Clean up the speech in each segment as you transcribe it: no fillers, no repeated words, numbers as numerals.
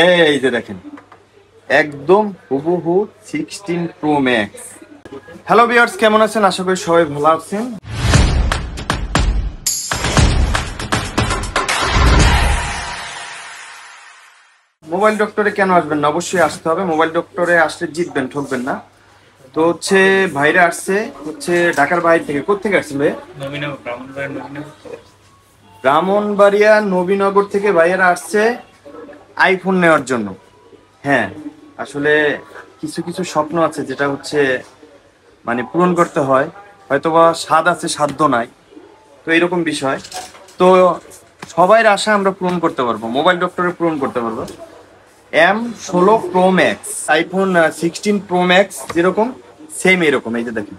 এই যে দেখেন একদম হুবহু 16 প্রো ম্যাক্স। হ্যালো ভিউয়ার্স, কেমন আছেন? আশা করি সবাই ভালো আছেন। মোবাইল ডক্টরে কেন আসবেন না? অবশ্যই আসতে হবে। মোবাইল ডক্টরে আসলে জিতবেন, ঠকবেন না। তো হচ্ছে ভাইরা আসছে হচ্ছে ঢাকার বাইরে থেকে। কোথেকে আসছেন ভাই? ব্রাহ্মণবাড়িয়া নবীনগর থেকে ভাইয়ারা আসছে আইফোন নেওয়ার জন্য। হ্যাঁ, আসলে কিছু কিছু স্বপ্ন আছে যেটা হচ্ছে মানে পূরণ করতে হয়। হয়তোবা স্বাদ আছে, সাধ্য নাই, তো এরকম বিষয়। তো সবাই আশা আমরা পূরণ করতে পারবো, মোবাইল ডক্টরে পূরণ করতে পারবো। M16 Pro Max, iPhone 16 Pro Max যেরকম সেম এরকম। এই যে দেখেন,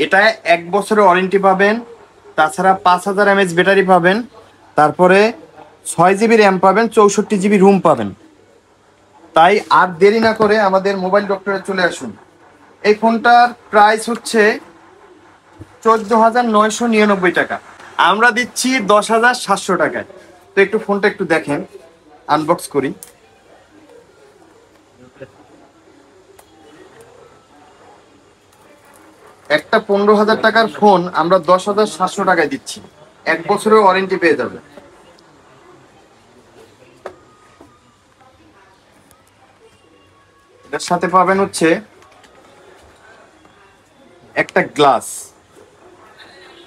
এটা 1 বছরের ওয়ারেন্টি পাবেন। তাছাড়া 5000 mAh ব্যাটারি পাবেন। তারপরে 6 GB র্যাম পাবেন, 64 GB রুম পাবেন। তাই আর দেরি না করে আমাদের মোবাইল ডক্টরে চলে আসুন। এই ফোনটার প্রাইস হচ্ছে 14,999 টাকা। আমরা দিচ্ছি 10,700 টাকায়। তো একটু ফোনটা একটু দেখেন, আনবক্স করি। একটা 15,000 টাকার ফোন আমরা 10,700 টাকায় দিচ্ছি। 1 বছরের ওয়ারেন্টি পেয়ে যাবে। এটার সাথে পাবেন হচ্ছে একটা গ্লাস।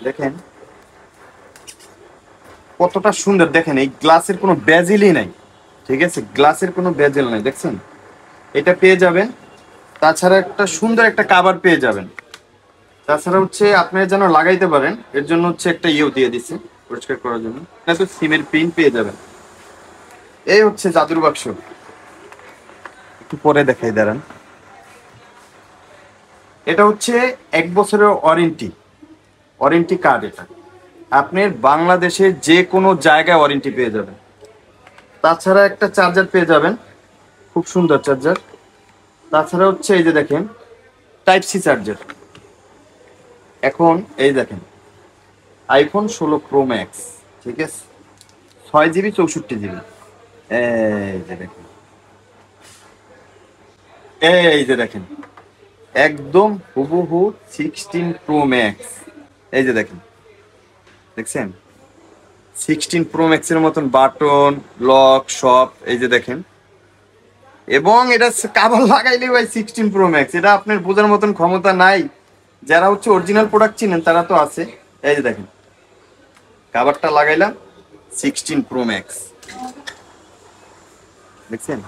দেখেন কতটা সুন্দর, দেখেন এই গ্লাসের কোনো বেজেলই নাই। ঠিক আছে, গ্লাসের কোনো বেজেল নাই, দেখছেন? এটা পেয়ে যাবেন। তাছাড়া একটা সুন্দর একটা কভার পেয়ে যাবেন। তাছাড়া হচ্ছে আপনারা যেন লাগাইতে পারেন, এর জন্য হচ্ছে একটা ইয়েও দিয়ে দিচ্ছে পরিষ্কার করার জন্য। এটা তো সিমের পিন পেয়ে যাবেন। এই হচ্ছে জাদুর বাক্স। একটু পরে দেখাই, দাঁড়ান। এটা হচ্ছে 1 বছরের ওয়ারেন্টি কার্ড। এটা আপনার বাংলাদেশের যে কোনো জায়গায় ওয়ারেন্টি পেয়ে যাবেন। তাছাড়া একটা চার্জার পেয়ে যাবেন, খুব সুন্দর চার্জার। তাছাড়া হচ্ছে এই যে দেখেন টাইপ সি চার্জার। এখন এই দেখেন আইফোন 16 Pro Max, ঠিক আছে, 6 GB 64 GB। এই যে দেখেন, এই যে দেখেন একদম হুবহু 16 Pro Max। এই যে দেখেন, দেখছেন 16 Pro Max এর মতন বাটন, লক, সব। এই যে দেখেন, এবং এটা কাভার লাগাইলে ভাই 16 Pro Max, এটা আপনার বোঝার মতন ক্ষমতা নাই। যারা হচ্ছে অরিজিনাল প্রোডাক্ট চিনেন তারা তো আছে। এই যে দেখেন কাভারটা লাগাইলাম, 16 Pro Max, দেখছেন?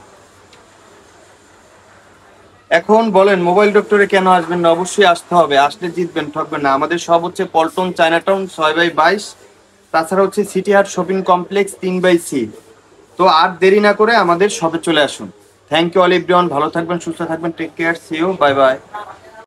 এখন বলেন মোবাইল ডক্টরে কেন আসবেন না? অবশ্যই আসতে হবে। আসলে জিতবেন, ঠকবেন না। আমাদের সব হচ্ছে পল্টন চায়নাটাউন 6/22। তাছাড়া হচ্ছে city heart shopping complex 3/C। তো আর দেরি না করে আমাদের শপে চলে আসুন। থ্যাংক ইউ অল এভরিওয়ান, ভালো থাকবেন, সুস্থ থাকবেন, take care, see you, bye by.